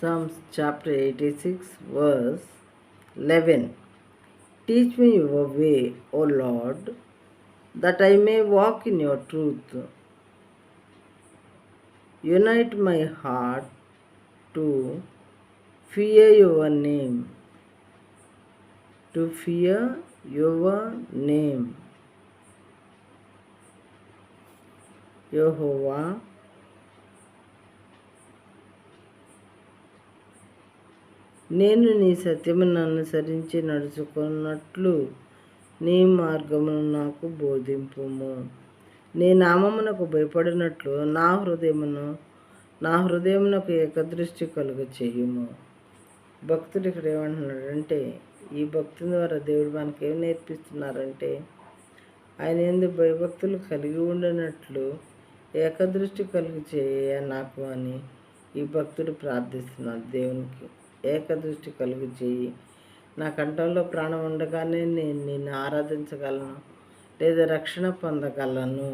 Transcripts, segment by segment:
Psalms chapter 86, verse 11. Teach me your way, O Lord, that I may walk in your truth. Unite my heart to fear your name. To fear your name. యెహోవా, నేను నీ సత్యమును అనుసరించి నడుచుకున్నట్లు నీ మార్గమును నాకు బోధింపుము. నీ నామమునకు భయపడినట్లు నా హృదయమునకు ఏకదృష్టి కలుగ చేయుము. భక్తుడు ఇక్కడ ఏమంటున్నాడంటే, ఈ భక్తుని ద్వారా దేవుడు మనకి ఏం నేర్పిస్తున్నారంటే, ఆయన యందు భయభక్తులు కలిగి ఉండినట్లు ఏకదృష్టి కలుగు చేయ నాకు అని ఈ భక్తుడు ప్రార్థిస్తున్నాడు దేవునికి. ఏకదృష్టి కలుగు చేయి. నా కంఠంలో ప్రాణం ఉండగానే నేను నిన్ను ఆరాధించగలను, లేదా రక్షణ పొందగలను.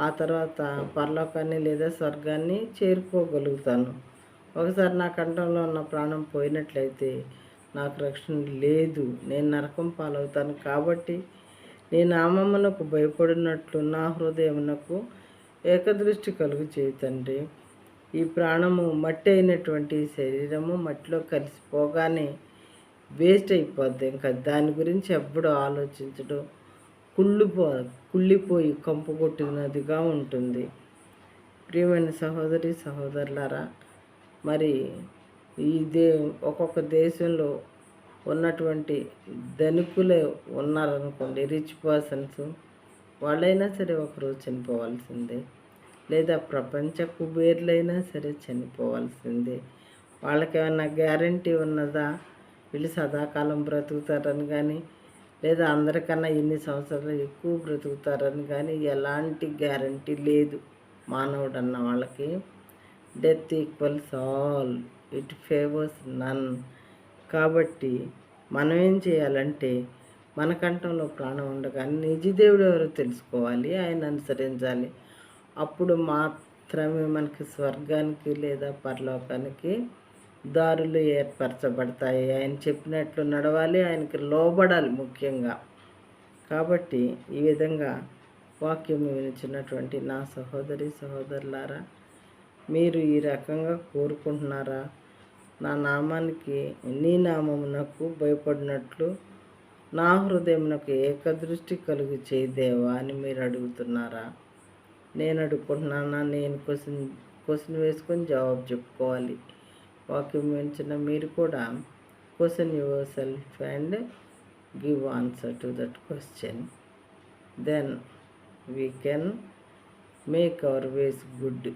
ఆ తర్వాత పరలోకాన్ని లేదా స్వర్గాన్ని చేరుకోగలుగుతాను. ఒకసారి నా కంఠంలో ఉన్న ప్రాణం పోయినట్లయితే నాకు రక్షణ లేదు, నేను నరకం పాలవుతాను. కాబట్టి నీ నామమునకు భయపడినట్లు నా హృదయమునకు ఏకదృష్టి కలుగు చేయి తండ్రి. ఈ ప్రాణము మట్టి అయినటువంటి శరీరము మట్టిలో కలిసిపోగానే వేస్ట్ అయిపోద్ది. ఇంకా దాని గురించి ఎప్పుడు ఆలోచించడం, కుళ్ళిపోయి కంపు కొట్టినదిగా ఉంటుంది. ప్రియమైన సహోదరి సహోదరులారా, మరి ఒక్కొక్క దేశంలో ఉన్నటువంటి ధనికులే ఉన్నారనుకోండి, రిచ్ పర్సన్స్, వాళ్ళైనా సరే ఒకరోజు చనిపోవాల్సిందే. లేదా ప్రపంచ కుబేర్లైనా సరే చనిపోవాల్సిందే. వాళ్ళకేమన్నా గ్యారంటీ ఉన్నదా వీళ్ళు సదాకాలం బ్రతుకుతారని కానీ, లేదా అందరికన్నా ఇన్ని సంవత్సరాలు ఎక్కువ బ్రతుకుతారని కానీ ఎలాంటి గ్యారంటీ లేదు. మానవుడు అన్న వాళ్ళకి death equals all, it favours none. కాబట్టి మనం ఏం చేయాలంటే, మన కంఠంలో ప్రాణం ఉండగానే నిజదేవుడు ఎవరో తెలుసుకోవాలి, ఆయన అనుసరించాలి. అప్పుడు మాత్రమే మనకి స్వర్గానికి లేదా పరలోకానికి దారులు ఏర్పరచబడతాయి. ఆయన చెప్పినట్లు నడవాలి, ఆయనకి లోబడాలి ముఖ్యంగా. కాబట్టి ఈ విధంగా వాక్యం వినిచినటువంటి నా సహోదరి సహోదరులారా, మీరు ఈ రకంగా కోరుకుంటున్నారా? నా నామానికి, నీ నామమునకు భయపడినట్లు నా హృదయమునకు ఏకదృష్టి కలుగు చేయదేవా అని మీరు అడుగుతున్నారా? నేను అడుగుకుంటున్నానా? నేను క్వశ్చన్ వేసుకొని జవాబు చెప్పుకోవాలి. వాక్యం వినిచిన మీరు కూడా question yourself and give answer to that question. Then we can make our ways good.